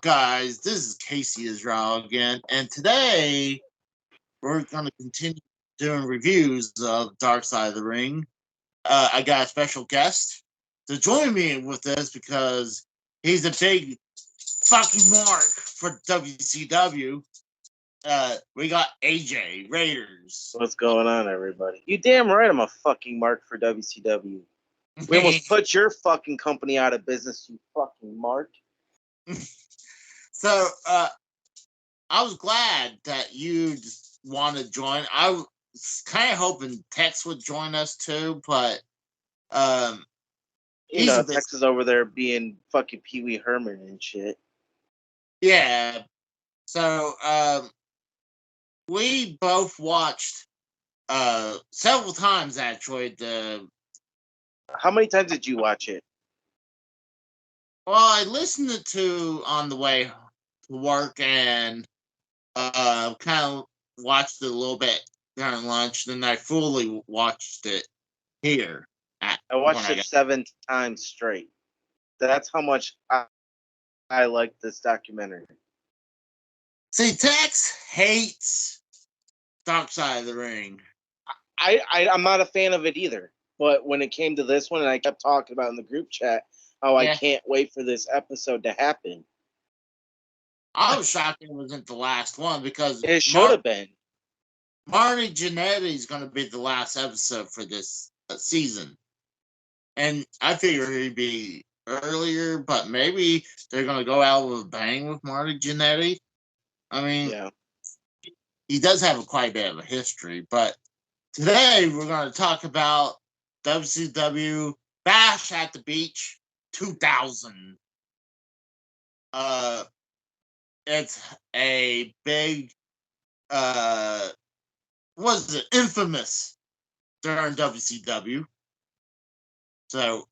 up, guys? This is Casey Israel again, and today we're going to continue doing reviews of Dark Side of the Ring. I got a special guest to join me with this because he's a big fucking mark for WCW. We got AJ Raiders. What's going on, everybody? You damn right I'm a fucking mark for WCW. We almost put your fucking company out of business, you fucking mark. So, I was glad that you want to join. I was kind of hoping Tex would join us too, but you know, Tex is over there being fucking Pee Wee Herman and shit. Yeah. So, we both watched several times actually. How many times did you watch it? Well, I listened to on the way to work and kind of watched it a little bit during lunch. Then I fully watched it here. I watched it 7 times straight. That's how much I like this documentary. See, Tex hates Dark Side of the Ring. I'm not a fan of it either. But when it came to this one, and I kept talking about in the group chat, I can't wait for this episode to happen. I was shocked it wasn't the last one because it should have been. Marty Jannetty is going to be the last episode for this season. And I figured he'd be earlier, but maybe they're going to go out with a bang with Marty Jannetty. I mean, he does have quite a bit of a history, but today we're going to talk about WCW Bash at the Beach 2000. It's a big, infamous during WCW. So,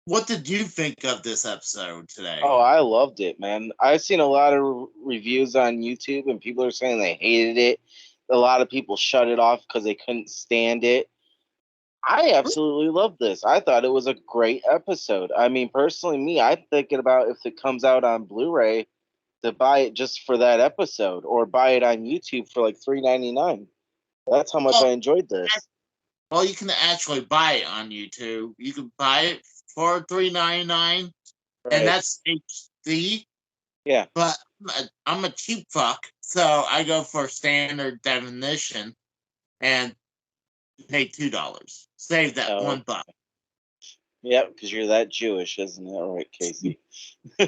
what did you think of this episode today? Oh, I loved it, man. I've seen a lot of reviews on YouTube, and people are saying they hated it. A lot of people shut it off because they couldn't stand it. I absolutely loved this. I thought it was a great episode. I mean, personally, I'm thinking about if it comes out on Blu-ray to buy it just for that episode, or buy it on YouTube for like $3.99. That's how much I enjoyed this. Well, you can actually buy it on YouTube. You can buy it for $3.99, and that's HD. Yeah. But I'm a cheap fuck, so I go for standard definition and pay $2. Save that $1. Yeah, because you're that Jewish, isn't it? All right, Casey. I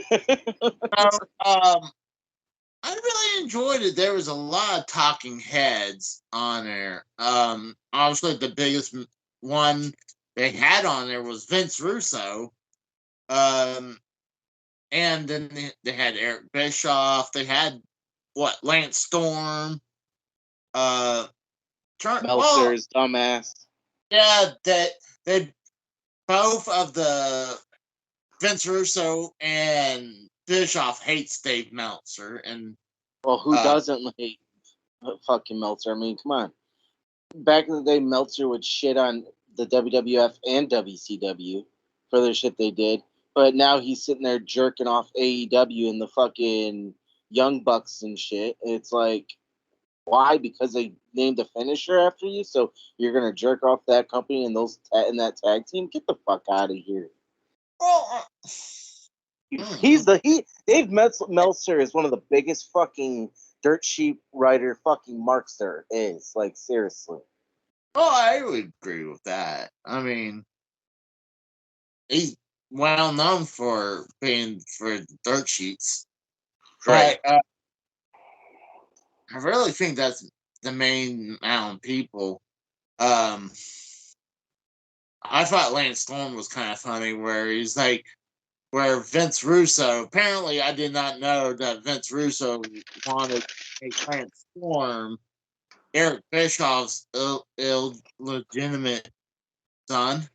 really enjoyed it. There was a lot of talking heads on there. Obviously, the biggest one they had on there was Vince Russo. And then they had Eric Bischoff. They had Lance Storm. Meltzer's dumbass. Yeah, they both of the Vince Russo and Bischoff hates Dave Meltzer, and who doesn't hate fucking Meltzer? I mean, come on. Back in the day, Meltzer would shit on the WWF and WCW for the shit they did, but now he's sitting there jerking off AEW and the fucking Young Bucks and shit. It's like, why? Because they named a finisher after you, so you're gonna jerk off that company and that tag team? Get the fuck out of here. Dave Meltzer is one of the biggest fucking dirt sheet writer fucking marks there is. Like, seriously. Oh, I would agree with that. I mean, he's well known for being for dirt sheets. Right. But I really think that's the main amount of people. I thought Lance Storm was kind of funny where he's like, where Vince Russo, apparently I did not know that Vince Russo wanted to make Lance Storm Eric Bischoff's illegitimate son.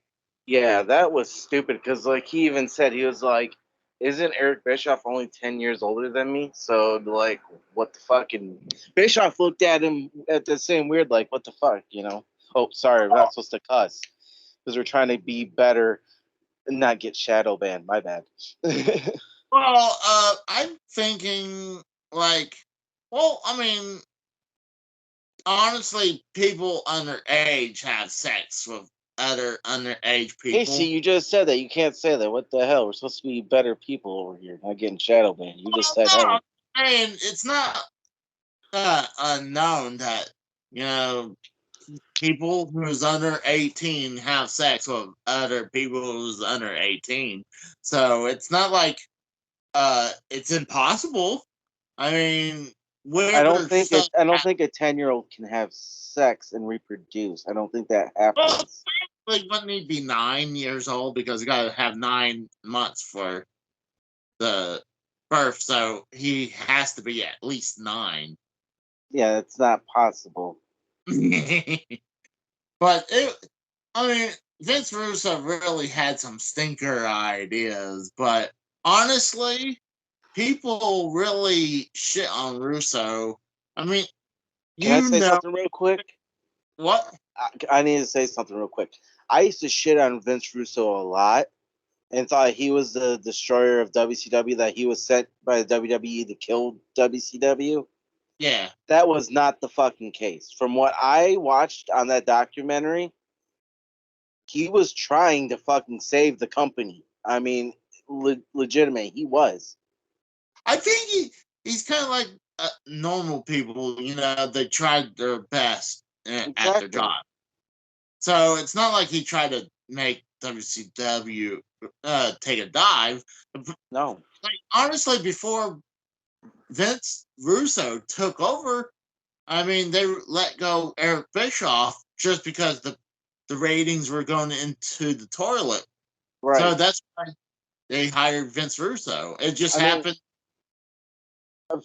Yeah, that was stupid because, like, he even said, he was like, isn't Eric Bischoff only 10 years older than me? So, like, what the fuck? And Bischoff looked at him at the same weird, like, what the fuck, you know? Oh, sorry, we're not supposed to cuss because we're trying to be better not get shadow banned. My bad. Well, I'm thinking like, well, I mean, honestly, people underage have sex with other underage people. Casey, you just said that. You can't say that. What the hell? We're supposed to be better people over here, not getting shadow banned. You just said No, that. I mean, it's not unknown that you know people who's under 18 have sex with other people who's under 18. So it's not like it's impossible. I mean, I don't where think stuff it. I don't think a 10-year-old can have sex and reproduce. I don't think that well, happens. like wouldn't he be 9 years old because you got to have 9 months for the birth, so he has to be at least 9. Yeah, it's not possible. But I mean, Vince Russo really had some stinker ideas, but honestly, people really shit on Russo. I mean, Can I you say know something real quick? what? I need to say something real quick. I used to shit on Vince Russo a lot and thought he was the destroyer of WCW, that he was sent by the WWE to kill WCW. Yeah, That was not the fucking case. From what I watched on that documentary, he was trying to fucking save the company. I mean, legitimate, he was. I think he's kind of like normal people. You know, they tried their best at their Exactly. job. So it's not like he tried to make WCW take a dive. No. Like honestly, before Vince Russo took over, I mean they let go Eric Bischoff just because the ratings were going into the toilet. So Right. that's why they hired Vince Russo. It just I mean, happened.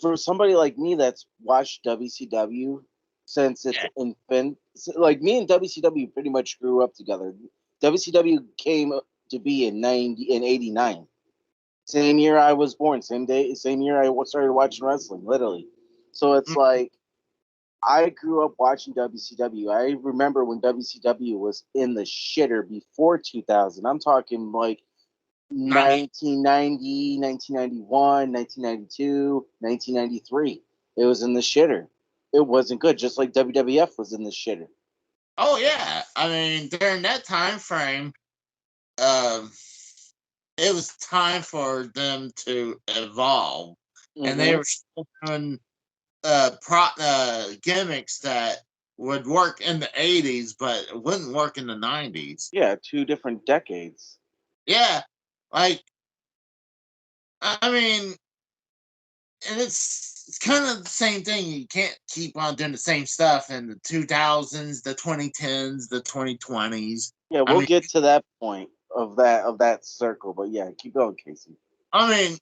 for somebody like me that's watched WCW since its Yeah, infant, like me and WCW pretty much grew up together. WCW came to be in '89. Same year I was born, same day, same year I started watching wrestling, literally. So it's like I grew up watching WCW. I remember when WCW was in the shitter before 2000. I'm talking like 90. 1990, 1991, 1992, 1993. It was in the shitter. It wasn't good, just like WWF was in the shitter. Oh yeah, I mean during that time frame, um, it was time for them to evolve, and they Mm-hmm. were still doing gimmicks that would work in the 80s, but it wouldn't work in the 90s. Yeah, two different decades. Yeah, like I mean, and it's kind of the same thing. You can't keep on doing the same stuff in the 2000s, the 2010s, the 2020s. Yeah, I we'll mean, get to that point of that circle, but yeah, keep going, Casey. I mean,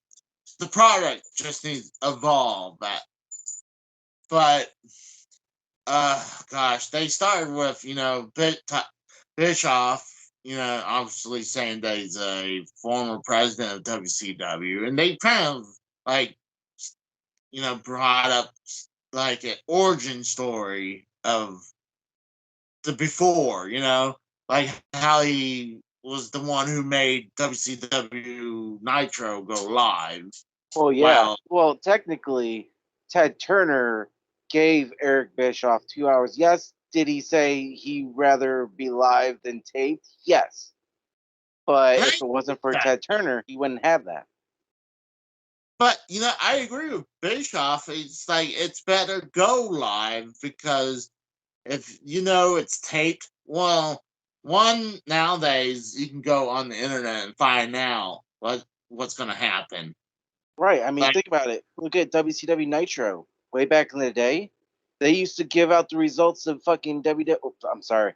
the product just needs to evolve. But gosh, they started with Bischoff, obviously saying that he's a former president of WCW, and they kind of like brought up like an origin story of the before, like how he was the one who made WCW Nitro go live. Well, yeah. Well, Well, technically, Ted Turner gave Eric Bischoff 2 hours. Yes. Did he say he'd rather be live than taped? Yes. But and if it wasn't for I, Ted Turner, he wouldn't have that. but I agree with Bischoff. It's like it's better go live because if it's taped, well, one nowadays you can go on the internet and find out what's going to happen. Right. I mean, Like, think about it. Look at WCW Nitro. Way back in the day, they used to give out the results of fucking WW. I'm sorry.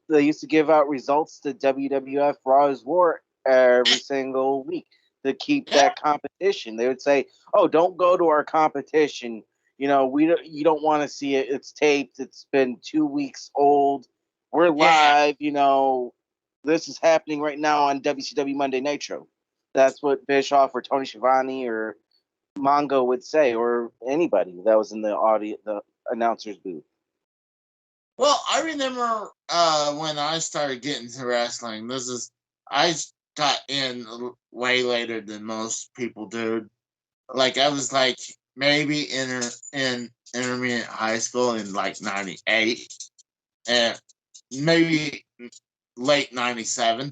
They used to give out results to WWF Raw's War every single week to keep yeah, that competition. They would say, "Oh, don't go to our competition. You don't want to see it. It's taped. It's been 2 weeks old. We're yeah, live. This is happening right now on WCW Monday Nitro." That's what Bischoff or Tony Schiavone or Mongo would say, or anybody that was in the announcer's booth. well, I remember when I started getting into wrestling. I got in way later than most people do. Like I was like maybe in intermediate high school in like '98, and maybe late '97.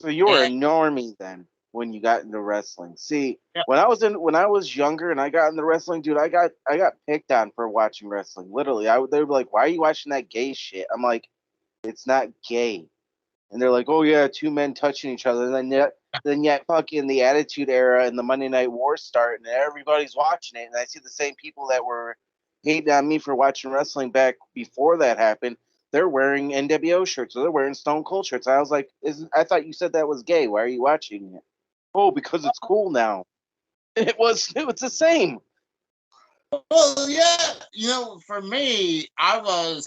So you were a And normie then when you got into wrestling. See, yeah, when I was younger and I got into wrestling, dude, I got picked on for watching wrestling. Literally, they were like, "Why are you watching that gay shit?" I'm like, "It's not gay." And they're like, "Oh yeah, two men touching each other." And then yet fucking the Attitude Era and the Monday Night Wars start, and everybody's watching it. And I see the same people that were hating on me for watching wrestling back before that happened. They're wearing NWO shirts, or they're wearing Stone Cold shirts. I was like, I thought you said that was gay. Why are you watching it? Oh, because it's cool now. It was the same. well, yeah, for me, I wasn't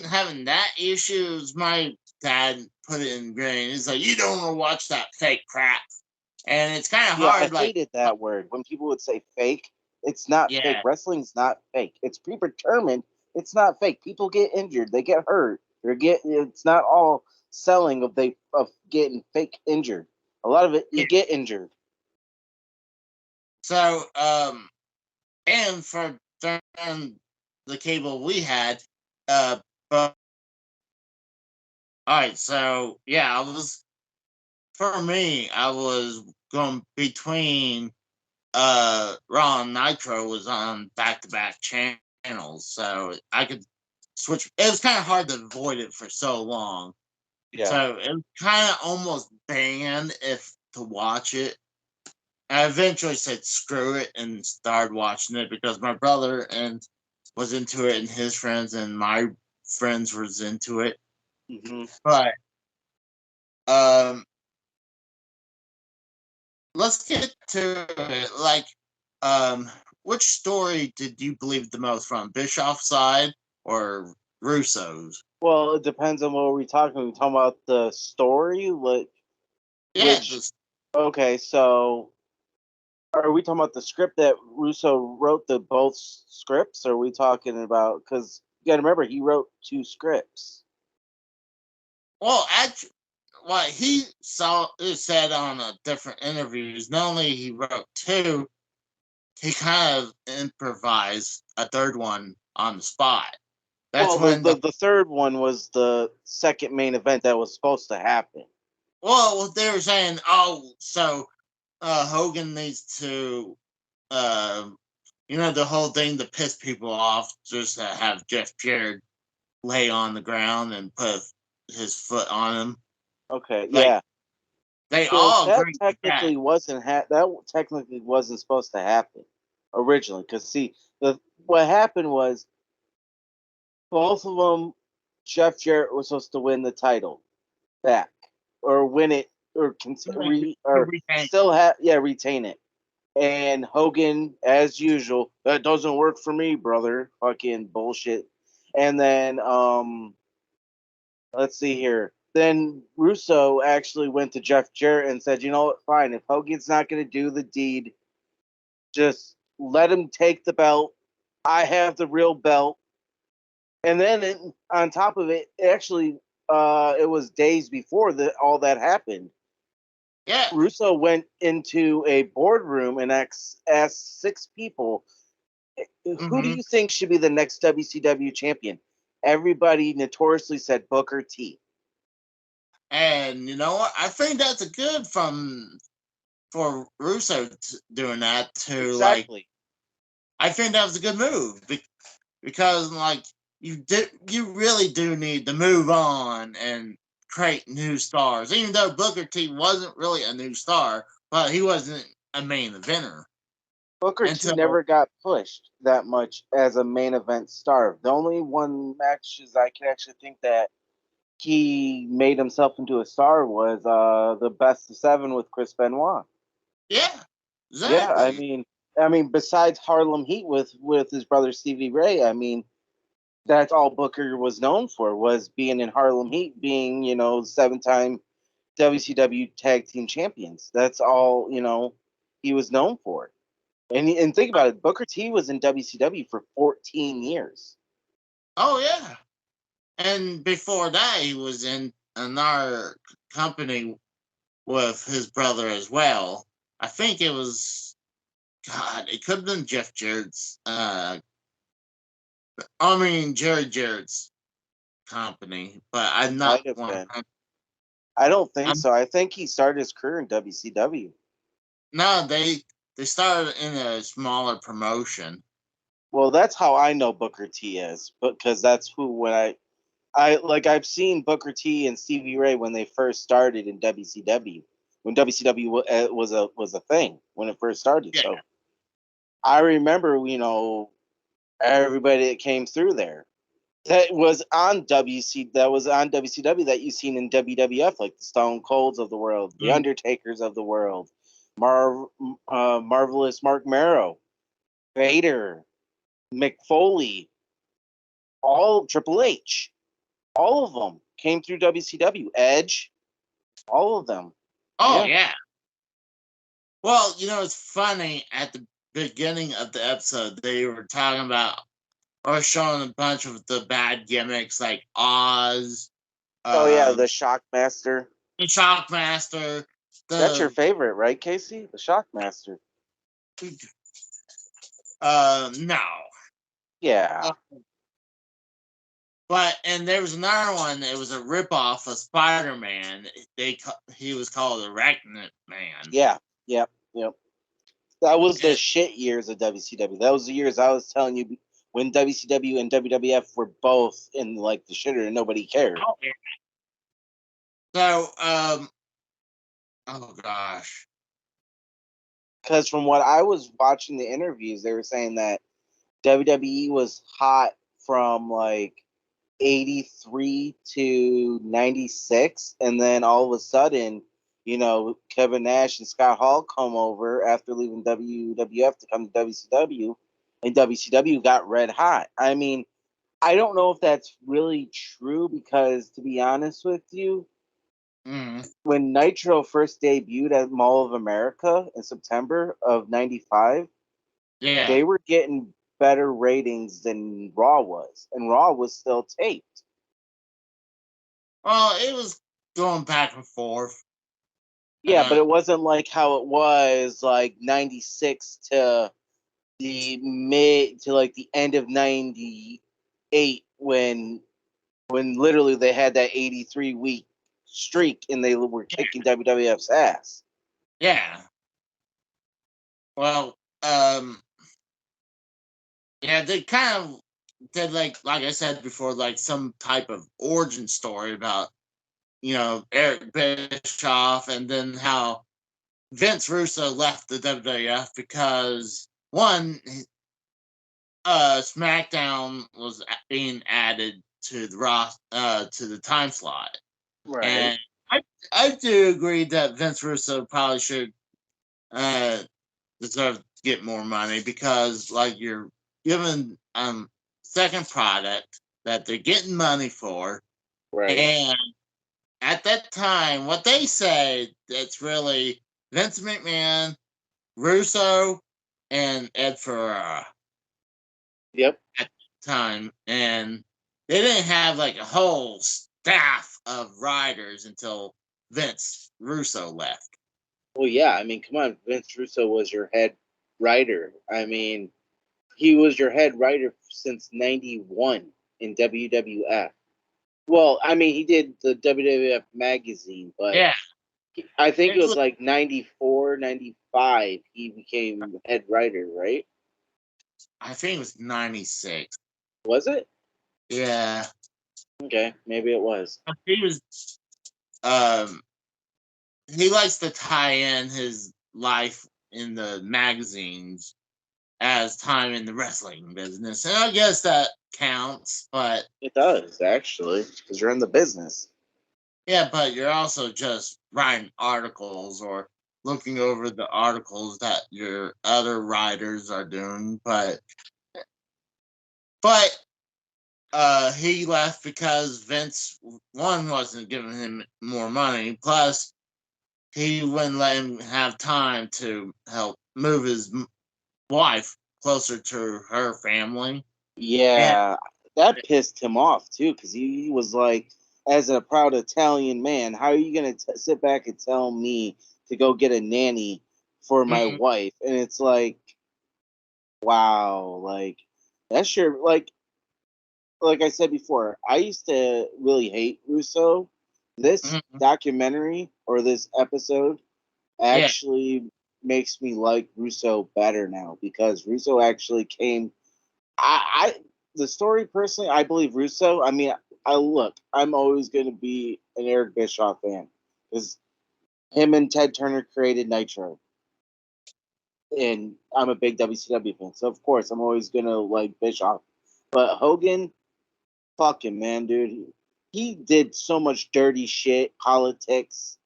having that issues. My dad put it in green. He's like, you don't want to watch that fake crap, and it's kind of Yeah, I hard. Like, hated that word when people would say fake. It's not fake. yeah, Wrestling's not fake. It's predetermined. It's not fake. People get injured. They get hurt. It's not all selling of getting fake injured. A lot of it you yeah. get injured. So, and for during the cable we had, but all right. So yeah, I was going between Raw and Nitro was on back to back channels, so I could switch. It was kind of hard to avoid it for so long, Yeah. so it was kind of almost banned if to watch it. I eventually said screw it and started watching it because my brother and was into it and his friends and my friends was into it. Hmm. But um let's get to it. Like, um, which story did you believe the most from Bischoff's side or Russo's? Well, it depends on what we're talking. We're talking about the story, Yeah, which okay. So, are we talking about the script that Russo wrote? The both scripts? Or are we talking about because you got to remember he wrote two scripts. well, actually, what he saw it said on a different interviews. Not only he wrote two, he kind of improvised a third one on the spot. That's Well, the, when the the third one was the second main event that was supposed to happen. they were saying, oh, so Hogan needs to, uh, the whole thing to piss people off, just to have Jeff Jarrett lay on the ground and put his foot on him. Okay, Like yeah. they So all that agreed with that. technically wasn't supposed to happen originally. Because see, the what happened was both of them, Jeff Jarrett was supposed to win the title back or win it or Retain. still retain it. And Hogan, as usual, that doesn't work for me, brother. Fucking bullshit. And then let's see here. Then Russo actually went to Jeff Jarrett and said, "You know what? Fine. If Hogan's not going to do the deed, just let him take the belt. I have the real belt." And then on top of it, actually, it was days before that all that happened. Yeah. Russo went into a boardroom and asked six people, "Who do Hmm. you think should be the next WCW champion?" Everybody notoriously said Booker T. And you know what? I think that's a good from for Russo doing that to like. Exactly. I think that was a good move because like you really do need to move on and create new stars. Even though Booker T wasn't really a new star, but he wasn't a main eventer Booker T until never got pushed that much as a main event star. The only one matches I can actually think that he made himself into a star was the best of seven with Chris Benoit. yeah, Yeah, exactly. I mean, besides Harlem Heat with his brother Stevie Ray, I mean, that's all Booker was known for was being in Harlem Heat, being 7-time WCW Tag Team Champions. That's all he was known for. And think about it, Booker T was in WCW for 14 years. Oh yeah, and before that he was in another company with his brother as well. I think it was, God, it could have been Jeff Jarrett's, Jerry Jarrett's company, but I'm not Might have one. been. I don't think I'm, so. I think he started his career in WCW. no, they started in a smaller promotion. Well, that's how I know Booker T is, because that's who when I've seen Booker T and Stevie Ray when they first started in WCW, when WCW was a thing when it first started. Yeah. So I remember, everybody that came through there that was on WCW that you seen in WWF, like the Stone Colds of the world, the Undertakers of the world, Marvelous Mark Marrow, Vader, Mick Foley, all Triple H, all of them came through WCW. Edge, all of them. Oh yeah. Well, it's funny at the beginning of the episode they were talking about or showing a bunch of the bad gimmicks like Oz, Oh yeah, the Shockmaster. the Shockmaster, That's your the favorite, right, Casey? The Shockmaster. no. Yeah. And there was another one. It was a ripoff of Spider-Man. He was called Arachnid Man. Yeah. Yep. Yep. That was the shit years of WCW. That was the years I was telling you when WCW and WWF were both in like the shitter and nobody cared. Oh, yeah. So, oh gosh. Because from what I was watching the interviews, they were saying that WWE was hot from like 83 to 96, and then all of a sudden, Kevin Nash and Scott Hall come over after leaving WWF to come to WCW, and WCW got red hot. I mean, I don't know if that's really true because, to be honest with you, when Nitro first debuted at Mall of America in September of 95, they were getting better ratings than Raw was, and Raw was still taped. Well, it was going back and forth. Yeah, but it wasn't like how it was like 96 to the end of 98 when literally they had that 83 week streak and they were kicking WWF's ass. Yeah. Well, yeah, they kind of did like I said before, like some type of origin story about Eric Bischoff, and then how Vince Russo left the WWF because one, SmackDown was being added to the time slot, Right. and I do agree that Vince Russo probably should deserve to get more money because like you're given second product that they're getting money for, Right. and at that time, what they say it's really Vince McMahon, Russo, and Ed Ferrara. Yep. At the time, and they didn't have like a whole staff of writers until Vince Russo left. Well, yeah. I mean, come on. Vince Russo was your head writer. I mean, he was your head writer since 91 in WWF. Well, I mean, he did the WWF magazine, but Yeah. I think it was like 94, 95, he became head writer, right? I think it was 96. Was it? Yeah. Okay, maybe it was. He was he likes to tie in his life in the magazines as time in the wrestling business. And I guess that counts, but It does, actually, because you're in the business. yeah, but you're also just writing articles or looking over the articles that your other writers are doing. But he left because Vince one wasn't giving him more money. Plus, he wouldn't let him have time to help move his wife closer to her family. Yeah, that pissed him off too, because he was like, as a proud Italian man, how are you going to sit back and tell me to go get a nanny for my wife? And it's like, wow, like that's your like I said before, I used to really hate Russo. This documentary or this episode Yeah. actually makes me like Russo better now because Russo actually came. I the story personally, I believe Russo. I mean, I'm always going to be an Eric Bischoff fan because him and Ted Turner created Nitro, and I'm a big WCW fan, so of course I'm always going to like Bischoff. But Hogan, fucking man, dude, he did so much dirty shit, politics.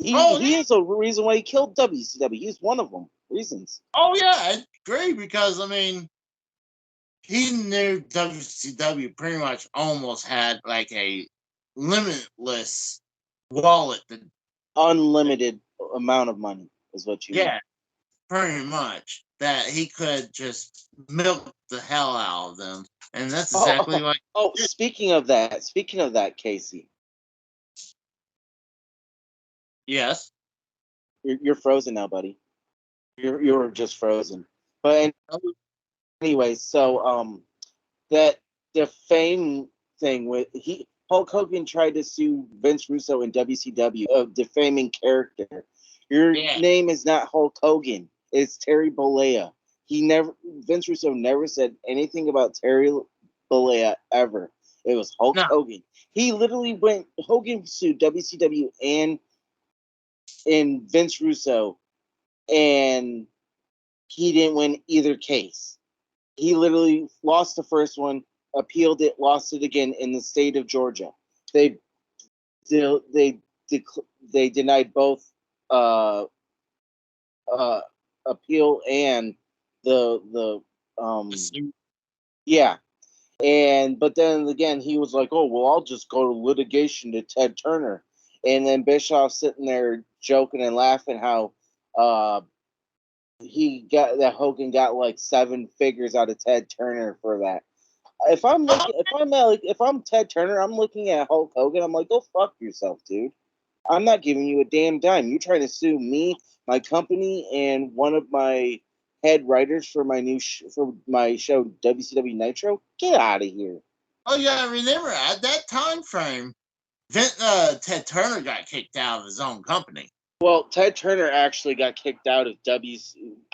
Oh He yeah. is a reason why he killed WCW. He's one of them reasons. Oh yeah. I agree because I mean, he knew WCW pretty much almost had like a limitless wallet. Unlimited amount of money is what you mean. Yeah, pretty much that he could just milk the hell out of them, and that's exactly what. Speaking of that, Casey, Yes. you're frozen now, buddy. You're just frozen. But anyway, so that the fame thing with Hulk Hogan tried to sue Vince Russo in WCW of defaming character. Your Yeah. name is not Hulk Hogan. It's Terry Bollea. Vince Russo never said anything about Terry Bollea ever. It was Hulk No. Hogan. He literally Hogan sued WCW and Vince Russo, and he didn't win either case. He literally lost the first one, appealed it, lost it again in the state of Georgia. They they they denied both uh, uh, appeal and the yeah. And but then again, he was like, "Oh well, I'll just go to litigation to Ted Turner," and then Bischoff sitting there joking and laughing how uh, Hogan got like 7 figures out of Ted Turner for that. If I'm Ted Turner, I'm looking at Hulk Hogan. I'm like, go fuck yourself, dude. I'm not giving you a damn dime. You're trying to sue me, my company, and one of my head writers for for my show WCW Nitro. Get out of here. Oh yeah, remember at that time frame, Ted Turner got kicked out of his own company. Well, Ted Turner actually got kicked out of WCW,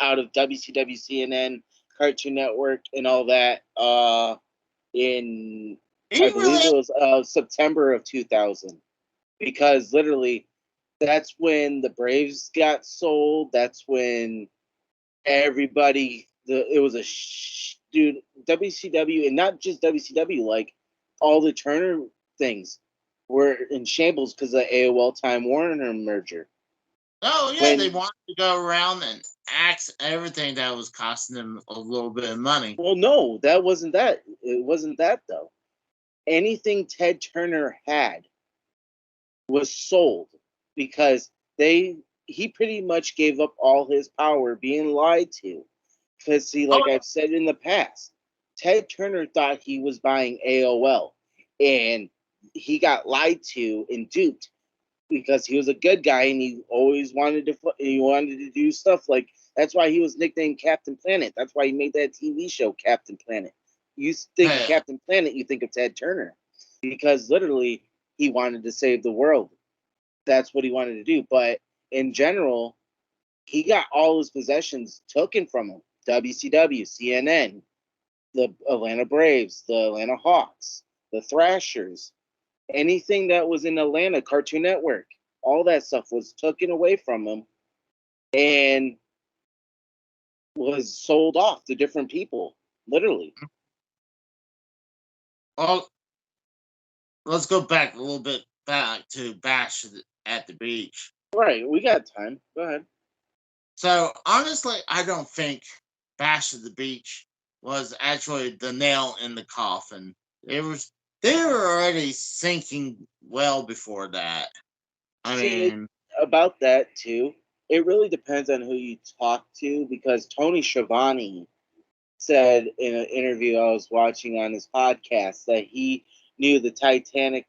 CNN, Cartoon Network, and all that. In He I believe really. it was September of 2000, because literally that's when the Braves got sold. That's when it was dude, WCW, and not just WCW, like all the Turner things were in shambles because of the AOL Time Warner merger. Oh yeah, they wanted to go around and axe everything that was costing them a little bit of money. Well, no, that wasn't that. It wasn't that though. Anything Ted Turner had was sold because he pretty much gave up all his power being lied to. Because see, like I've said in the past, Ted Turner thought he was buying AOL, and he got lied to and duped because he was a good guy and he wanted to do stuff like that's why he was nicknamed Captain Planet. That's why he made that TV show Captain Planet. You think of Captain Planet, you think of Ted Turner because literally he wanted to save the world. That's what he wanted to do. But in general, he got all his possessions taken from him. WCW, CNN, the Atlanta Braves, the Atlanta Hawks, the Thrashers, anything that was in Atlanta, Cartoon Network, all that stuff was taken away from him and was sold off to different people, literally. Well, let's go back a little bit back to Bash at the Beach. Right, we got time. Go ahead. So honestly, I don't think Bash at the Beach was actually the nail in the coffin. They were already sinking well before that. I mean, about that too, it really depends on who you talk to because Tony Schiavone said in an interview I was watching on his podcast that he knew the Titanic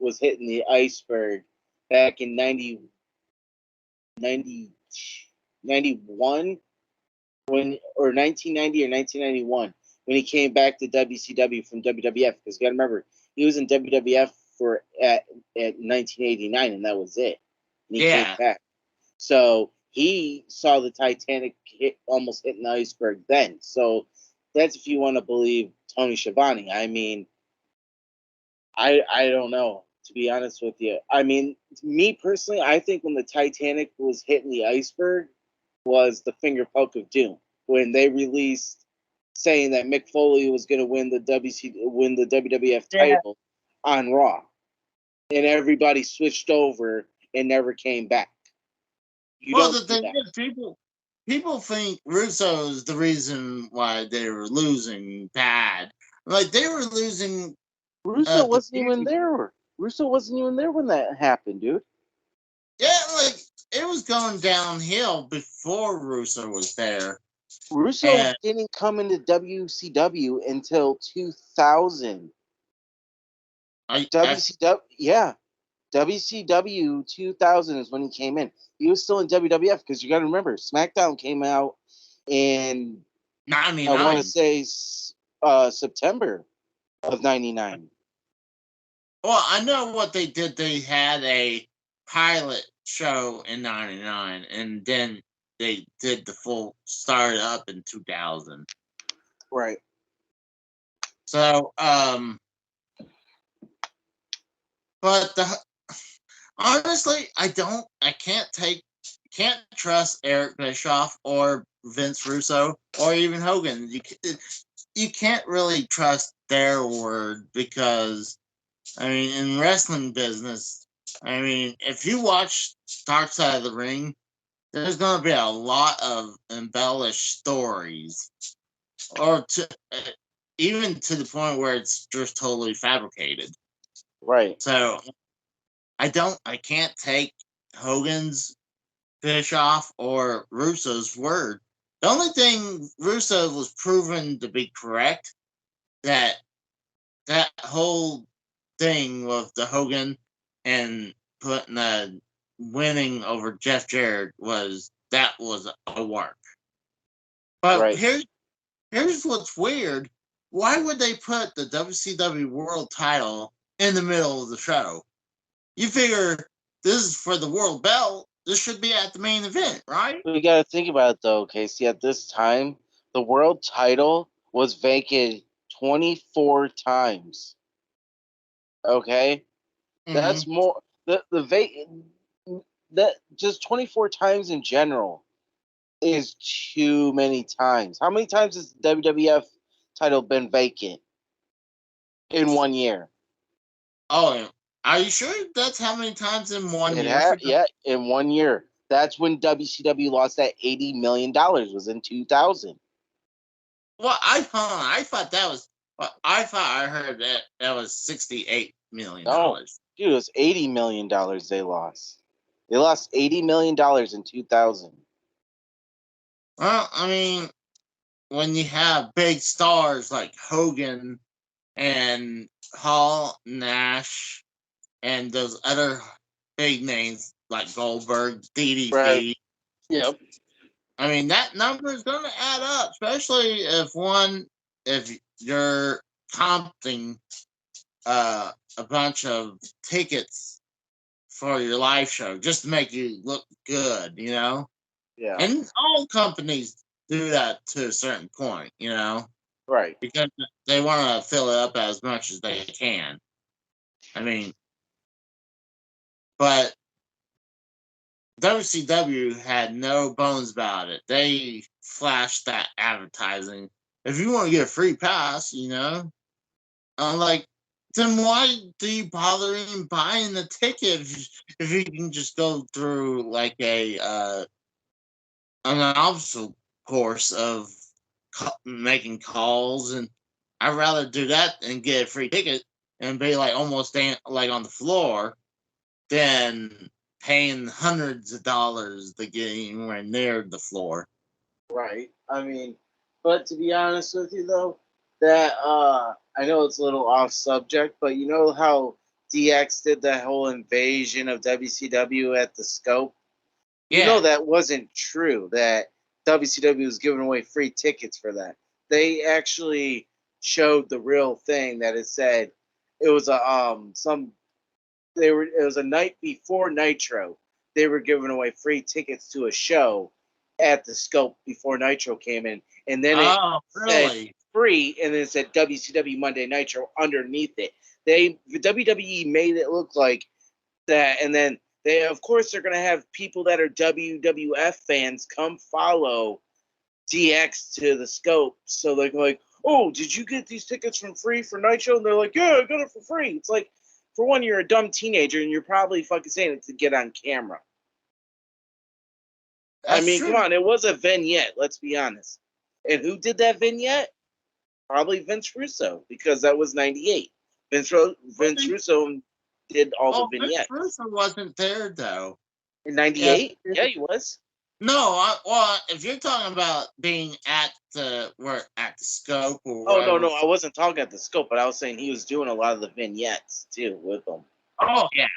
was hitting the iceberg back in 91 or 1990 or 1991 when he came back to WCW from WWF, because you got to remember he was in WWF for at 1989 and that was it. And he came back. So he saw the Titanic almost hitting the iceberg then. So that's if you want to believe Tony Schiavone. I mean, I don't know, to be honest with you. I mean, me personally, I think when the Titanic was hitting the iceberg was the finger poke of doom when they released saying that Mick Foley was going to win the WWF title on Raw, and everybody switched over and never came back. The thing is, people think Russo is the reason why they were losing bad. Like they were losing. Russo wasn't even there. Russo wasn't even there when that happened, dude. Yeah, like it was going downhill before Russo was there. Russo didn't come into WCW until 2000. WCW 2000 is when he came in. He was still in WWF because you got to remember, SmackDown came out in 99. I want to say September of 99. Well, I know what they did. They had a pilot show in 99, and then they did the full start up in 2000. Right. So, but honestly, I can't trust Eric Bischoff or Vince Russo or even Hogan. You can't really trust their word because, I mean, in wrestling business, I mean, if you watch Dark Side of the Ring, there's going to be a lot of embellished stories, or even to the point where it's just totally fabricated. Right. So I can't take Hogan's, Bischoff, or Russo's word. The only thing Russo was proven to be correct, that whole thing with the Hogan and putting the winning over Jeff Jarrett was a work. But here's what's weird. Why would they put the WCW World title in the middle of the show? You figure this is for the World Belt. This should be at the main event, right? We got to think about it, though, Casey. At this time, the world title was vacant 24 times. Okay? Mm-hmm. That's more... That just 24 times in general is too many times. How many times has the WWF title been vacant in 1 year? Oh, are you sure that's how many times in 1 year? Yeah, in 1 year. That's when WCW lost that $80 million, was in 2000. Well, I thought that was... I thought I heard that was $68 million. No, dude, it was $80 million they lost. They lost $80 million in 2000. Well, I mean, when you have big stars like Hogan and Hall, Nash, and those other big names like Goldberg, DDP. Right. Yep. I mean, that number is going to add up, especially if you're comping a bunch of tickets for your live show just to make you look good, you know? Yeah. And all companies do that to a certain point, you know? Right. Because they want to fill it up as much as they can. I mean, but WCW had no bones about it. They flashed that advertising. If you want to get a free pass, you know, I'm like, then why do you bother even buying the ticket if you can just go through like an obstacle course of making calls? And I'd rather do that and get a free ticket and be like almost like on the floor than paying hundreds of dollars to get anywhere near the floor. Right. I mean, but to be honest with you, though, that I know it's a little off subject, but you know how DX did the whole invasion of WCW at the Scope. Yeah. You know that wasn't true, that WCW was giving away free tickets for that. They actually showed the real thing that it said it was a it was a night before Nitro. They were giving away free tickets to a show at the Scope before Nitro came in, and then it said really? free, and then it said WCW Monday Nitro underneath it. The WWE made it look like that, and then they, of course, they're gonna have people that are WWF fans come follow DX to the Scope, so they're like, "Oh, did you get these tickets from free for Nitro?" And they're like, "Yeah, I got it for free." It's like, for one, you're a dumb teenager, and you're probably fucking saying it to get on camera. That's I mean, true. come on, it was a vignette. Let's be honest. And who did that vignette? Probably Vince Russo, because that was '98. Vince Russo did all the vignettes. Vince Russo wasn't there though. In '98? Yeah, he was. No, well, if you're talking about being at the Scope or Oh whatever. no, I wasn't talking at the Scope, but I was saying he was doing a lot of the vignettes too with them. Oh yeah,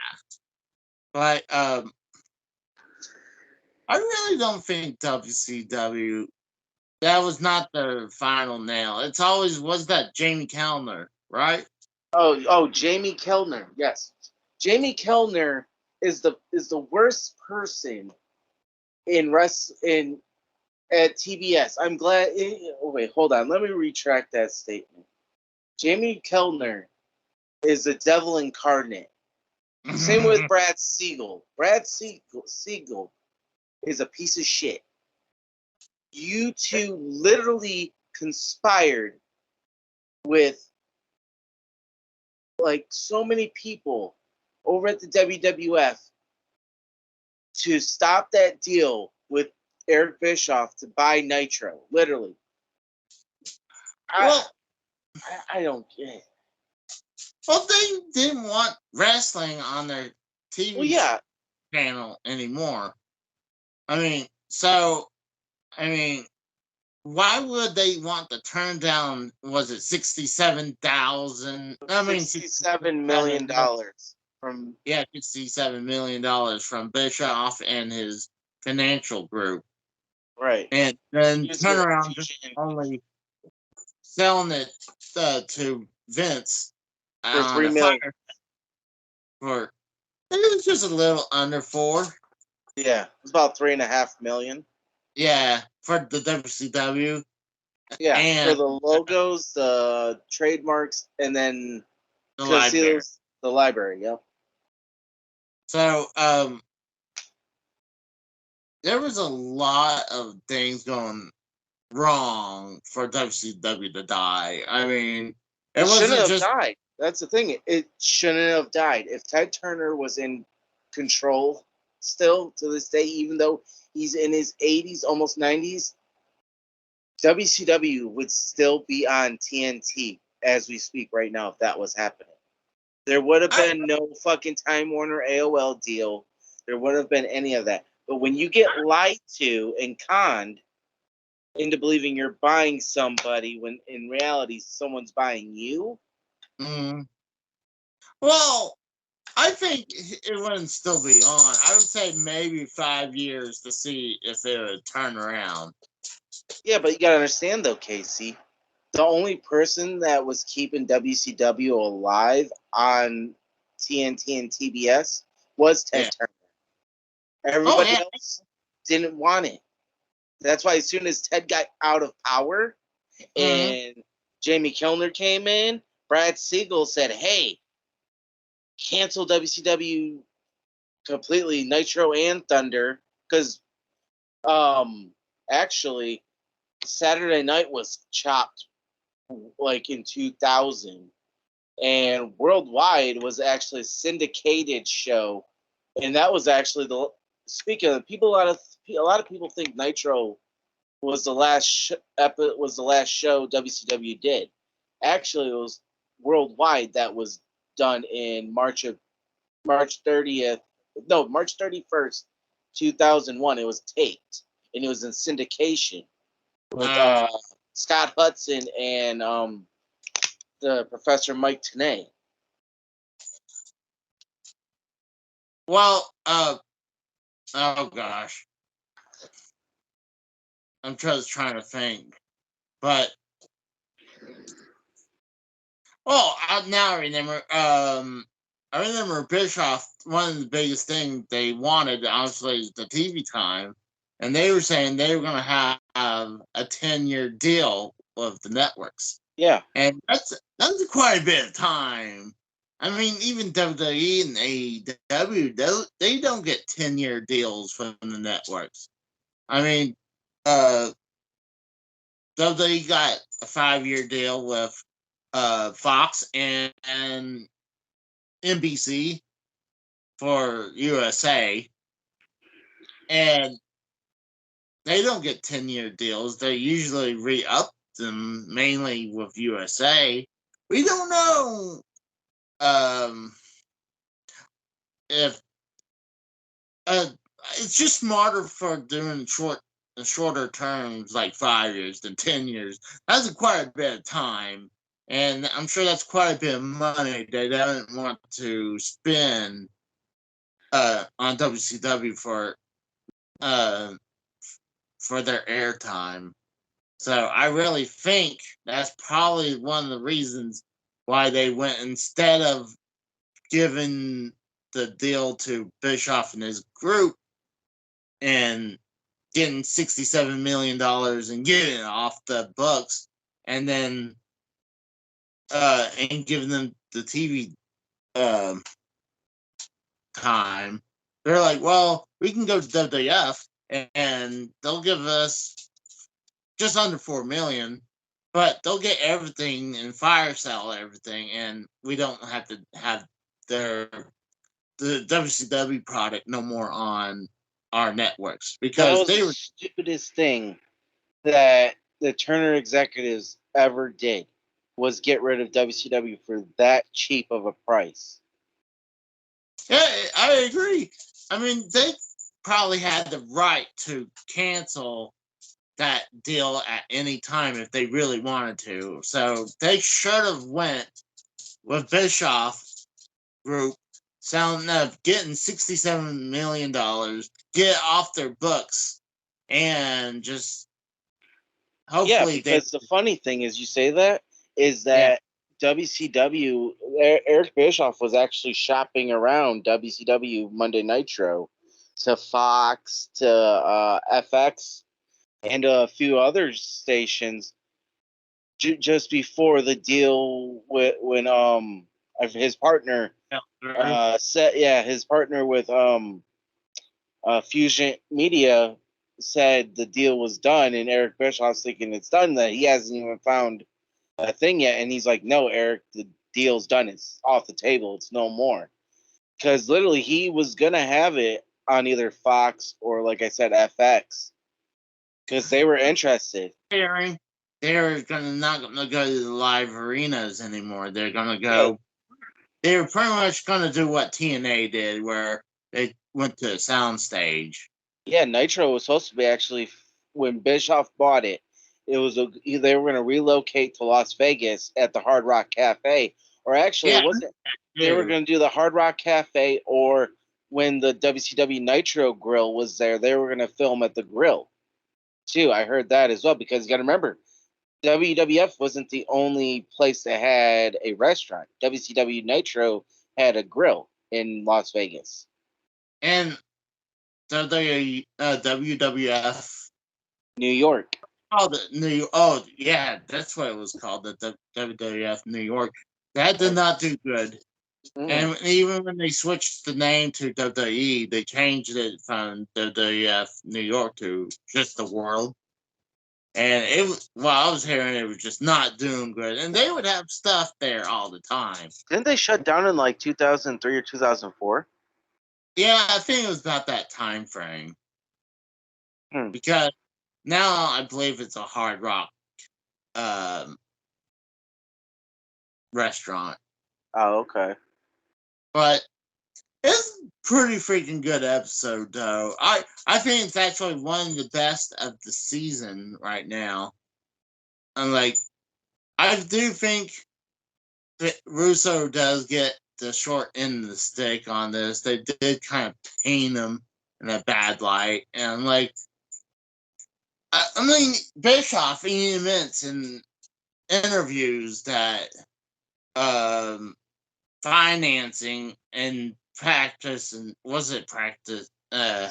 but I really don't think WCW. That was not the final nail. It's always was that Jamie Kellner, right? Oh, Jamie Kellner. Yes, Jamie Kellner is the worst person in at TBS. I'm glad. Wait, hold on. Let me retract that statement. Jamie Kellner is the devil incarnate. Same with Brad Siegel. Brad Siegel is a piece of shit. You two literally conspired with like so many people over at the WWF to stop that deal with Eric Bischoff to buy Nitro. Literally. Well, I don't get it. Well, they didn't want wrestling on their TV channel anymore. I mean, why would they want to turn down? Was it $67,000? I mean, $67 million from $67 million from Bischoff and his financial group, right? And then turn around just only selling it to Vince for $3 million. For it was just a little under $4. Yeah, it was about $3.5 million. Yeah, for the WCW. Yeah, and for the logos, the trademarks, and then the library. The library, yep. So, there was a lot of things going wrong for WCW to die. I mean, it shouldn't have died. That's the thing. It shouldn't have died. If Ted Turner was in control still to this day, even though he's in his 80s, almost 90s, WCW would still be on TNT as we speak right now if that was happening. There would have been no fucking Time Warner AOL deal. There wouldn't have been any of that. But when you get lied to and conned into believing you're buying somebody when in reality someone's buying you. Well, I think it wouldn't still be on. I would say maybe 5 years to see if it would turn around. Yeah, but you gotta understand though, Casey. The only person that was keeping WCW alive on TNT and TBS was Ted Turner. Everybody else didn't want it. That's why as soon as Ted got out of power and Jamie Kellner came in, Brad Siegel said, "Hey, cancel WCW completely, Nitro and Thunder, because actually Saturday Night was chopped like in 2000, and Worldwide was actually a syndicated show, and that was actually the speaking of people. A lot of people think Nitro was the last show WCW did. Actually, it was Worldwide that was done in March 31st, 2001. It was taped and it was in syndication with Scott Hudson and the Professor Mike Tenay. Well, oh gosh, I'm just trying to think, but now I remember. I remember Bischoff. One of the biggest things they wanted, obviously, is the TV time, and they were saying they were going to have a 10-year deal with the networks, Yeah. and that's quite a bit of time. I mean, even WWE and AEW, they don't get 10-year deals from the networks. I mean, uh, WWE got a 5-year deal with Fox and NBC for USA, and they don't get 10-year deals. They usually re-up them mainly with USA. We don't know if uh, it's just smarter for doing shorter terms like 5 years than 10 years. That's quite a bit of time, and I'm sure that's quite a bit of money they don't want to spend on WCW uh, for their airtime. So I really think that's probably one of the reasons why they went, instead of giving the deal to Bischoff and his group and getting $67 million and getting it off the books, and then and giving them the TV uh, time. They're like, well, we can go to WWF and they'll give us just under 4 million, but they'll get everything and fire sale everything, and we don't have to have the WCW product no more on our networks That because was they the were. stupidest thing that the Turner executives ever did, was get rid of WCW for that cheap of a price. Yeah, I agree. I mean, they probably had the right to cancel that deal at any time if they really wanted to. So they should have went with Bischoff Group, sounding up, getting $67 million, get off their books, and just Yeah, hopefully they. because the funny thing is, you say that, is Yeah, that WCW, Eric Bischoff was actually shopping around WCW Monday Nitro to Fox, to FX, and a few other stations just before the deal when his partner his partner with Fusion Media said the deal was done, and Eric Bischoff's thinking it's done, that he hasn't even found a thing yet, and he's like, "No, Eric, the deal's done. It's off the table. It's no more." Because literally, he was gonna have it on either Fox or, like I said, FX, because they were interested. they're not gonna go to the live arenas anymore. They're gonna Yeah, go. They were pretty much gonna do what TNA did, where they went to a soundstage. yeah. Nitro was supposed to be actually, when Bischoff bought it. It was they were going to relocate to Las Vegas at the Hard Rock Cafe, or actually, Yeah, it wasn't. They were too. going to do the Hard Rock Cafe, or when the WCW Nitro Grill was there, they were going to film at the Grill too. I heard that as well, because you got to remember, WWF wasn't the only place that had a restaurant. WCW Nitro had a grill in Las Vegas. And WWF. New York. Oh, the New. Oh, yeah, that's what it was called. The WWF New York. That did not do good. Mm. And even when they switched the name to WWE, they changed it from WWF New York to just the World. And it was, well, I was hearing it was just not doing good. And they would have stuff there all the time. Didn't they shut down in like 2003 or 2004? Yeah, I think it was about that time frame. Hmm. Because now I believe it's a Hard Rock um, restaurant. Oh, okay. But it's a pretty freaking good episode, though. I think it's actually one of the best of the season right now. And like, I do think that Russo does get the short end of the stick on this. They did kind of paint him in a bad light, and like, I mean, Bischoff he admits in interviews that financing and practice and was it practice?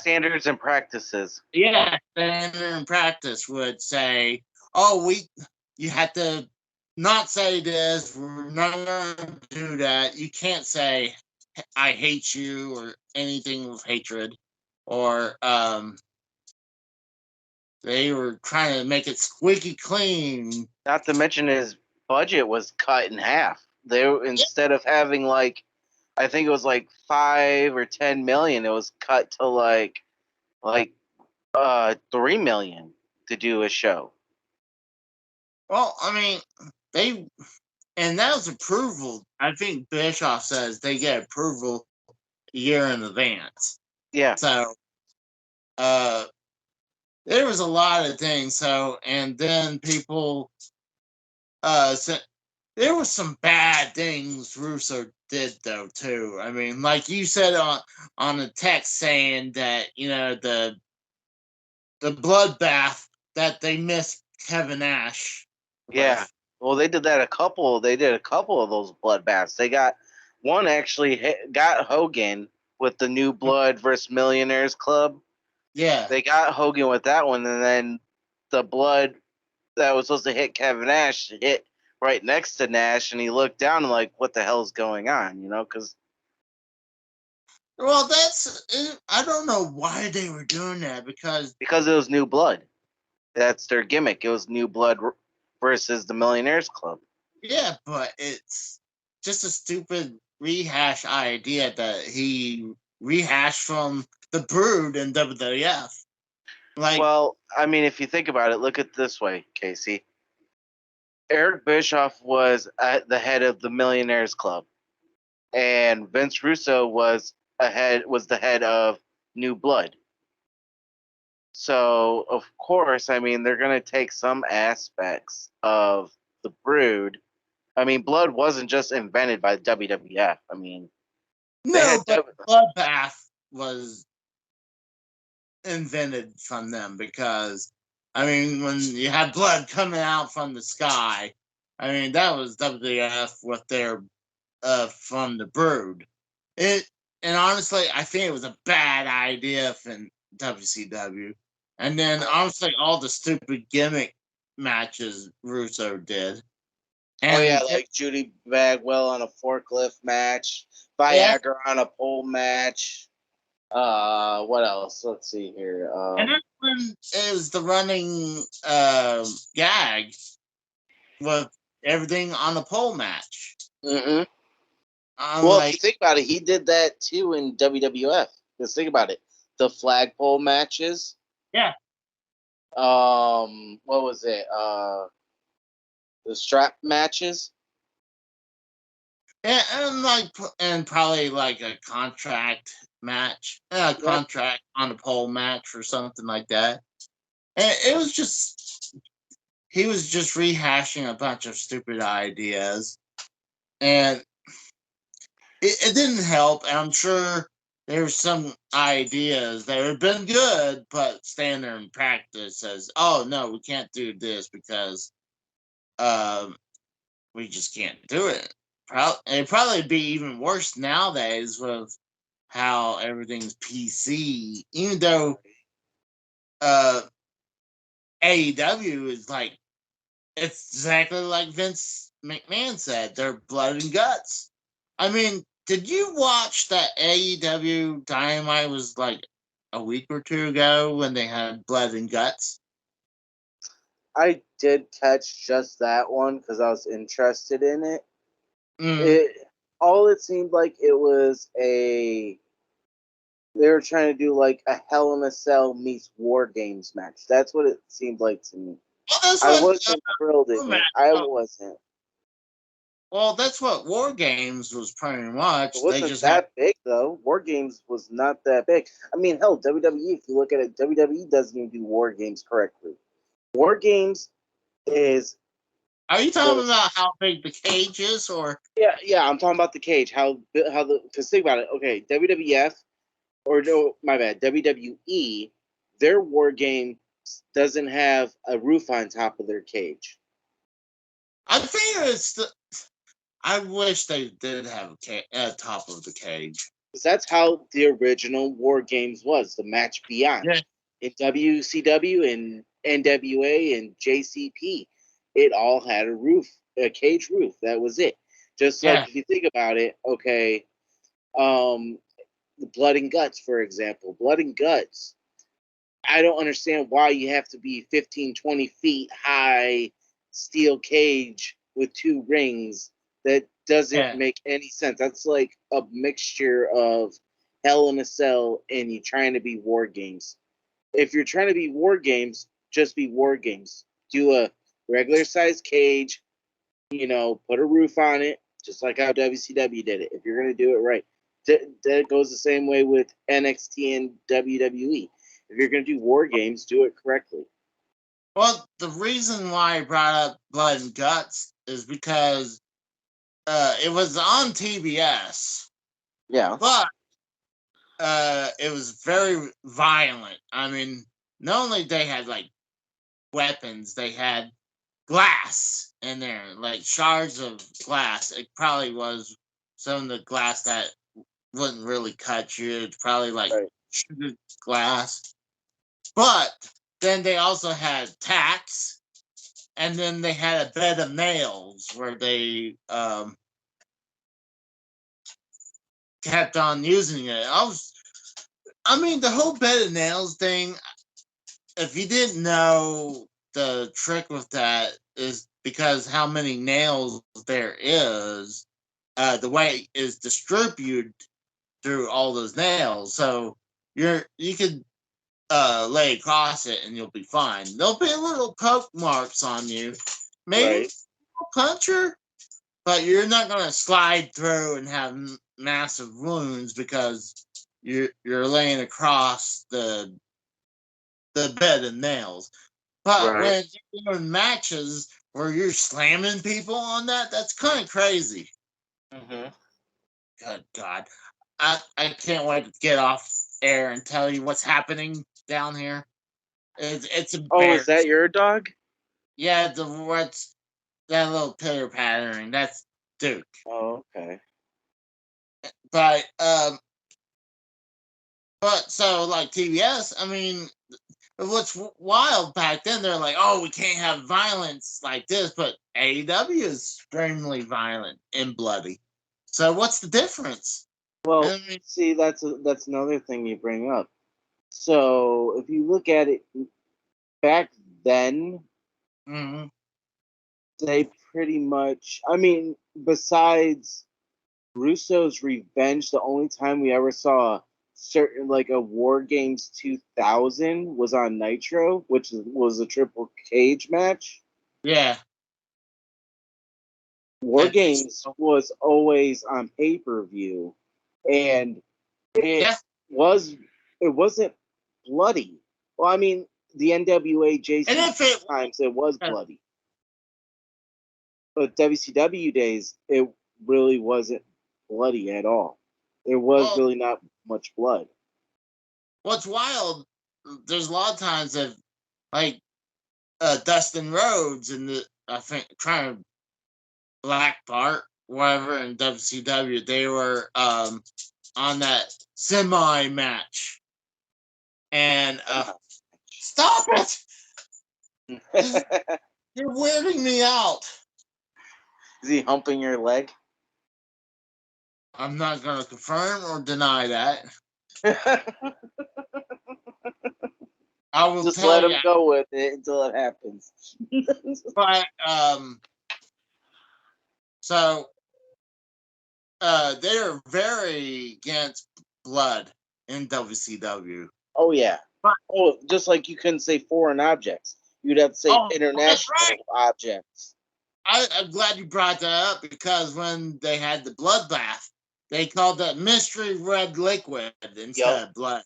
Standards and practices. Yeah, standard and practice would say, "Oh, you have to not say this. We're not going to do that. You can't say I hate you or anything with hatred." Or they were trying to make it squeaky clean. Not to mention his budget was cut in half. Instead of having like, I think it was like 5 or 10 million, it was cut to like 3 million to do a show. Well, I mean, and that was approval. I think Bischoff says they get approval a year in advance. Yeah. So, there was a lot of things. So, and then people, said there was some bad things Russo did though too. I mean, like you said on the text saying that the bloodbath that they missed Kevin Nash. Yeah. Well, they did that a couple. They did a couple of those bloodbaths. They got one actually got Hogan with the New Blood versus Millionaires Club. Yeah. They got Hogan with that one, and then the blood that was supposed to hit Kevin Nash hit right next to Nash, and he looked down and like, what the hell is going on? Because Well, I don't know why they were doing that because it was New Blood. That's their gimmick. It was New Blood versus the Millionaires Club. Yeah, but it's just a stupid rehash idea that he rehashed from the Brood in WWF. Like, well, I mean, if you think about it, look at it this way, Casey. Eric Bischoff was at the head of the Millionaires Club, and Vince Russo was the head of New Blood. So, of course, I mean, they're going to take some aspects of the Brood. I mean, blood wasn't just invented by WWF. I mean, no, but Bloodbath was invented from them because, I mean, when you had blood coming out from the sky, I mean, that was WWF with their from the Brood. And honestly, I think it was a bad idea from WCW. And then honestly, all the stupid gimmick matches Russo did. And like Judy Bagwell on a forklift match, Viagra on a pole match. What else? Let's see here. And that one is the running gag with everything on the pole match. Mm-hmm. Well, if you think about it, he did that too in WWF. Just think about it. The flagpole matches. Yeah. What was it? The strap matches. And probably like a contract match, contract on a pole match or something like that. And it was just he was just rehashing a bunch of stupid ideas, and it didn't help. And I'm sure there's some ideas that have been good, but stand there in practice says, "Oh no, we can't do this because we just can't do it." It'd probably be even worse nowadays with how everything's PC. Even though AEW is like, it's exactly like Vince McMahon said, they're blood and guts. I mean, did you watch that AEW Dynamite was like a week or two ago when they had blood and guts? I did catch just that one because I was interested in it. It seemed like it was they were trying to do like a Hell in a Cell meets War Games match. That's what it seemed like to me. Well, I wasn't thrilled in it. I wasn't. Well, that's what War Games was pretty much. It wasn't that big though. War Games was not that big. I mean, hell, WWE. If you look at it, WWE doesn't even do War Games correctly. War Games is Are you talking about how big the cage is, or? Yeah, I'm talking about the cage. Because think about it. Okay, WWF or no, my bad, WWE. Their war game doesn't have a roof on top of their cage. I think I wish they did have a top of the cage. Because that's how the original war games was. The match beyond Yeah. in WCW and NWA and JCP, it all had a cage roof. That was it. Just like Yeah. if you think about it, okay, the Blood and Guts, for example, Blood and Guts. I don't understand why you have to be 15, 20 feet high steel cage with two rings. That doesn't Yeah. make any sense. That's like a mixture of Hell in a Cell and you trying to be war games. If you're trying to be war games, just be war games. Do a regular size cage, put a roof on it, just like how WCW did it. If you're going to do it right, that goes the same way with NXT and WWE. If you're going to do war games, do it correctly. Well, the reason why I brought up Blood and Guts is because it was on TBS. Yeah. But it was very violent. I mean, not only they had like weapons, they had glass in there, like shards of glass. It probably was some of the glass that wouldn't really cut you. It's probably like sugar glass. But then they also had tacks, and then they had a bed of nails where they kept on using it. I mean, the whole bed of nails thing. If you didn't know, the trick with that is because how many nails there is, the weight is distributed through all those nails. So you could lay across it and you'll be fine. There'll be little poke marks on you, maybe puncture, but you're not gonna slide through and have massive wounds because you're laying across the bed of nails. But when you're doing matches where you're slamming people on that's kind of crazy. Mm-hmm. Good God. I can't wait to get off air and tell you what's happening down here. It's embarrassing. Oh, is that your dog? Yeah, what's that little pitter pattering? That's Duke. Oh, okay. But so like TBS, I mean, what's wild back then, they're like, oh, we can't have violence like this, but AEW is extremely violent and bloody. So what's the difference? Well, I mean, see, that's another thing you bring up. So if you look at it back then, mm-hmm. they pretty much, I mean, besides Russo's Revenge, the only time we ever saw certain like a War Games 2000 was on Nitro, which was a triple cage match. Yeah. War Games was always on pay-per-view, and it wasn't bloody. Well, I mean, the NWA JC times it was bloody, but WCW days it really wasn't bloody at all. There was really not much blood. What's wild, there's a lot of times that like Dustin Rhodes and I think trying to Black Bart, whatever in WCW, they were on that semi match. And stop it! You're weirding me out. Is he humping your leg? I'm not going to confirm or deny that. I will just tell let you. him go with it until it happens. But so they're very against blood in WCW. Oh yeah. Oh, just like you couldn't say foreign objects, you'd have to say international objects. I'm glad you brought that up because when they had the bloodbath, they called that mystery red liquid instead of blood.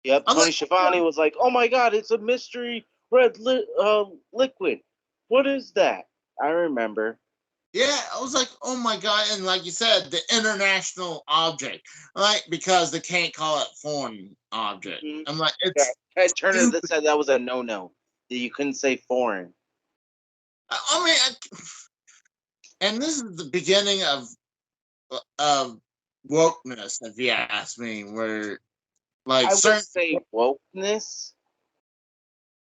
Yep. Tony Schiavone was like, "Oh my God, it's a mystery red liquid. What is that?" I remember. Yeah, I was like, oh my god, and like you said, the international object, like because they can't call it foreign object. Mhm. I'm like, Yeah, it's Ted Turner stupid. that said that was a no-no. That you couldn't say foreign. I mean, and this is the beginning of wokeness, if you ask me, where like I wouldn't certain say wokeness.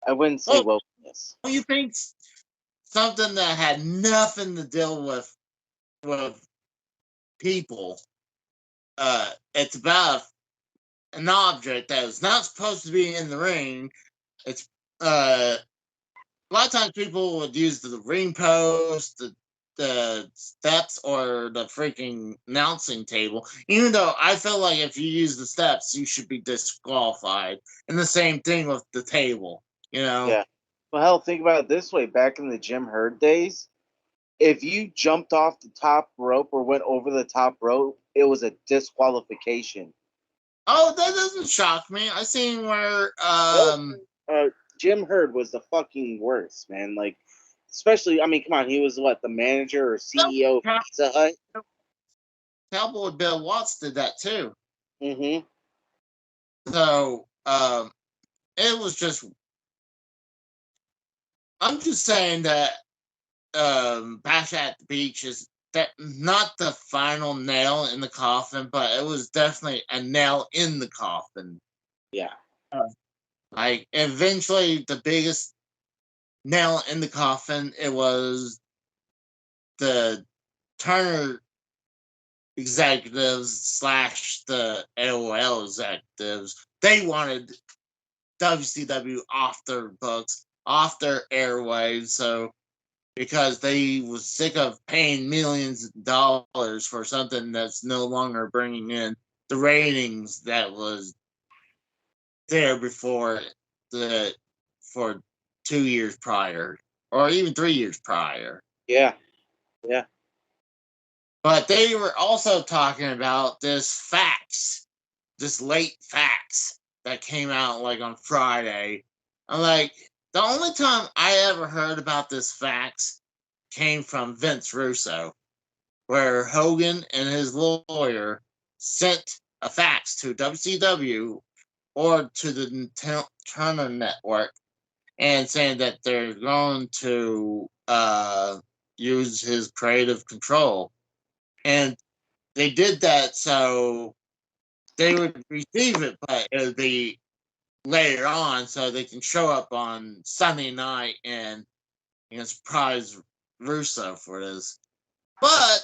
I wouldn't say well, wokeness. you think something that had nothing to deal with people, it's about an object that is not supposed to be in the ring. It's a lot of times people would use the ring post, the steps, or the freaking announcing table. Even though I feel like if you use the steps, you should be disqualified. And the same thing with the table. You know. Yeah. Well, hell, think about it this way. Back in the Jim Herd days, if you jumped off the top rope or went over the top rope, it was a disqualification. Oh, that doesn't shock me. I seen where Nope. Jim Herd was the fucking worst, man. Like, especially, I mean, come on, he was what, the manager or CEO of Pizza Hut? Cowboy Bill Watts did that too. Mm-hmm. So it was just. I'm just saying that Bash at the Beach is that not the final nail in the coffin, but it was definitely a nail in the coffin. Yeah. Like eventually, the biggest nail in the coffin, it was the Turner executives slash the AOL executives. They wanted WCW off their books, off their airwaves, so because they was sick of paying millions of dollars for something that's no longer bringing in the ratings that was there before the for 2 years prior or even 3 years prior. Yeah. Yeah. But they were also talking about this late fax that came out like on Friday. I'm like, the only time I ever heard about this fax came from Vince Russo, where Hogan and his lawyer sent a fax to WCW or to the Turner Network and saying that they're going to use his creative control. And they did that so they would receive it, but it would be later on so they can show up on Sunday night and surprise Russo for this. But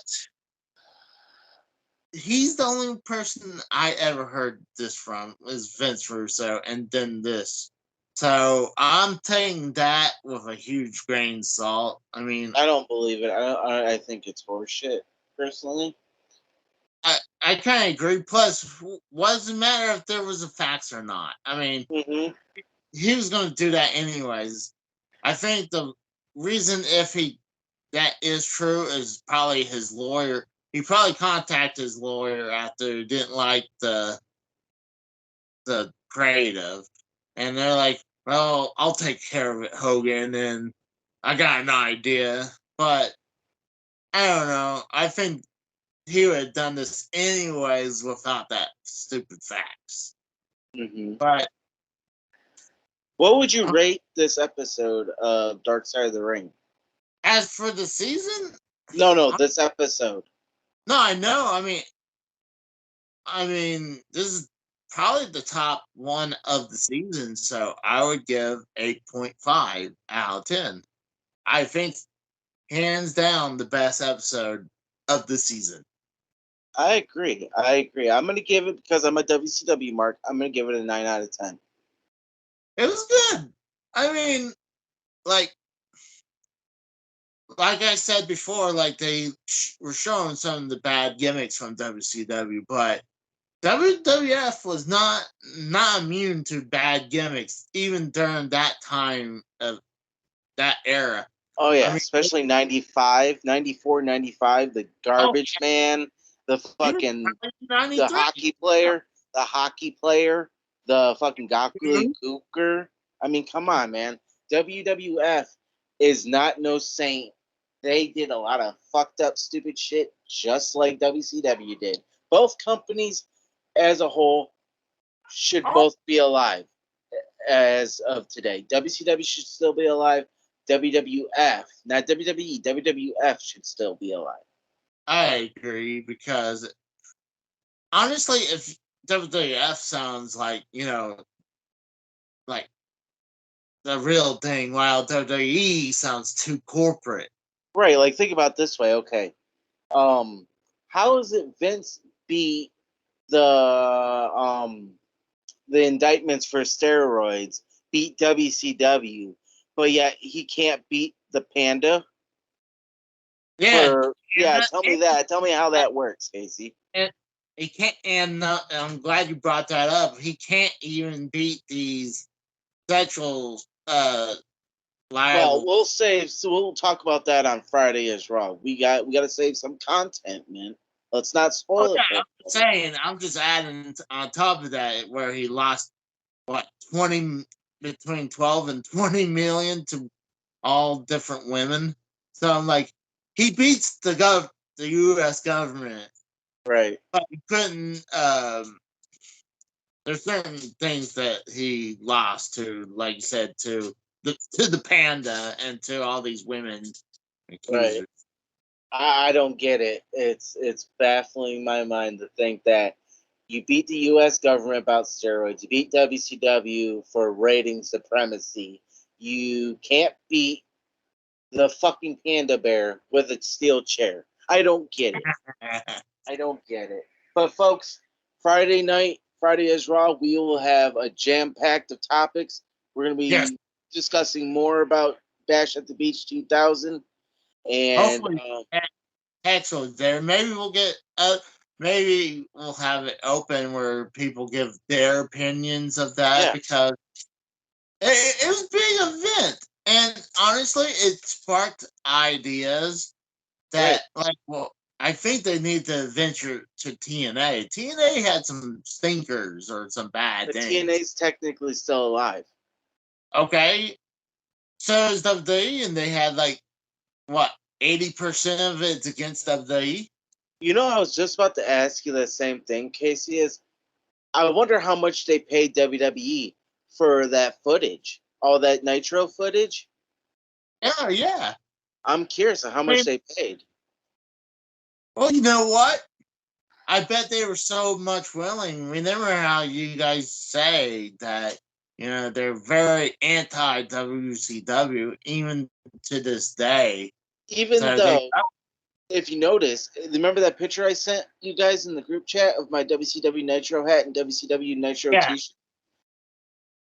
he's the only person I ever heard this from is Vince Russo, and then this. So I'm taking that with a huge grain of salt. I mean, I don't believe it. I think it's horseshit, personally. I kind of agree. Plus, what does it matter if there was a fax or not? I mean, Mm-hmm. he was going to do that anyways. I think the reason if he that is true is probably his lawyer. He probably contacted his lawyer after he didn't like the creative, and they're like, "Well, I'll take care of it, Hogan." And I got an idea, but I don't know. I think he would have done this anyways without that stupid fax. Mm-hmm. But What would you rate this episode of Dark Side of the Ring? as for the season, No, this episode. no, I know. I mean, this is probably the top one of the season, so I would give 8.5 out of 10. I think hands down the best episode of the season. I agree. I'm gonna give it because I'm a WCW mark. I'm gonna give it a 9 out of 10. It was good. I mean, like I said before, like they were showing some of the bad gimmicks from WCW, but WWF was not immune to bad gimmicks even during that time of that era. Oh I yeah, mean, especially 95, 94, 95, the oh, garbage man, the even fucking the 93. hockey player, the fucking Gakuli Gooker. I mean, come on, man. WWF is not no saint They did a lot of fucked up, stupid shit, just like WCW did. Both companies, as a whole, should both be alive as of today. WCW should still be alive. WWF, not WWE, WWF should still be alive. I agree because honestly, if WWF sounds like like the real thing, while WWE sounds too corporate. Right, like think about it this way, okay. How is it Vince beat the indictments for steroids, beat WCW, but yet he can't beat the Panda? Yeah, Tell me that. Tell me how that works, Casey. and he can't. And I'm glad you brought that up. He can't even beat these sexual Well, liable. we'll talk about that on Friday as Raw. We got to save some content, man. Let's not Oh spoil it. yeah, I'm saying. I'm just adding on top of that where he lost what 20 between 12 and 20 million to all different women. So I'm like, he beats the U.S. government, Right. but he couldn't. There's certain things that he lost to, like you said, to the panda and to all these women Right. accusers. I don't get it. It's baffling my mind to think that you beat the U.S. government about steroids. You beat WCW for rating supremacy. You can't beat the fucking panda bear with a steel chair. I don't get it. I don't get it. But folks, Friday night, Friday is Raw. We will have a jam packed of topics. We're going to Yes, be discussing more about Bash at the Beach 2000, and hopefully, actually, there. Maybe we'll get. Maybe we'll have it open where people give their opinions of that yeah, because it was a big event, and honestly, it sparked ideas right. that well, I think they need to venture to TNA. TNA had some stinkers or some bad The things. TNA's technically still alive. Okay, so is WWE, and they had like what 80% of it's against WWE. You know, I was just about to ask you the same thing, Casey. Is I wonder how much they paid WWE for that footage, all that Nitro footage. Yeah, yeah. I'm curious on how I much mean, they paid. well, you know what? I bet they were so much willing. Remember how you guys say that they're very anti WCW even to this day. Even So they though, if you notice, remember that picture I sent you guys in the group chat of my WCW Nitro hat and WCW Nitro yeah t-shirt?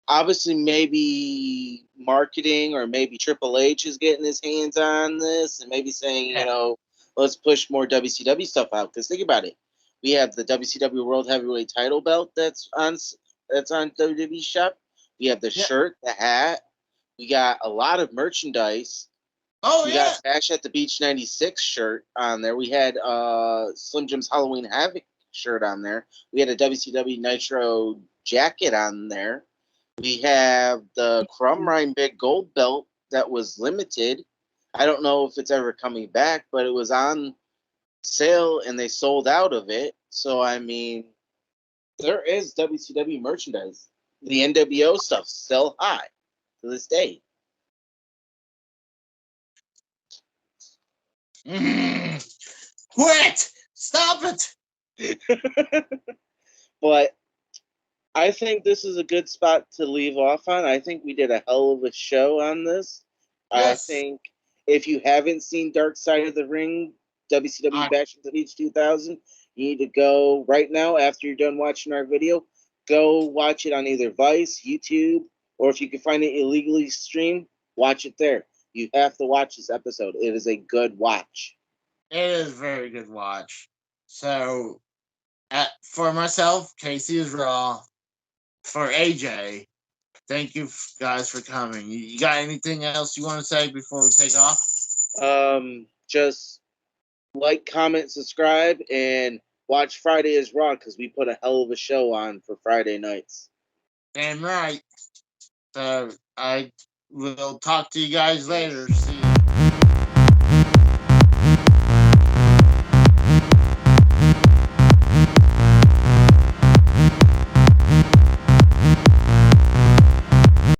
Obviously, maybe marketing or maybe Triple H is getting his hands on this and maybe saying, yeah let's push more WCW stuff out. Because think about it, we have the WCW World Heavyweight Title belt that's on WWE Shop. We have the yeah shirt, the hat. We got a lot of merchandise. oh We yeah got Bash at the Beach '96 shirt on there. We had Slim Jim's Halloween Havoc shirt on there. We had a WCW Nitro jacket on there. We have the Crumb Rhyme Big Gold Belt that was limited. I don't know if it's ever coming back, but it was on sale and they sold out of it. So, I mean, there is WCW merchandise. The NWO stuff's still hot to this day. quit stop it. But I think this is a good spot to leave off on. I think we did a hell of a show on this. I Yes, think if you haven't seen Dark Side of the Ring, WCW I Bash at the Beach 2000, you need to go right now after you're done watching our video. Go watch it on either Vice, YouTube, or if you can find it illegally streamed, watch it there. You have to watch this episode. It is a good watch. it is a very good watch. So for myself, Casey is raw. For AJ, thank you guys for coming. You got anything else you want to say before we take off? Just like, comment, subscribe, and watch Friday is Raw because we put a hell of a show on for Friday nights. Damn right. So I will talk to you guys later. See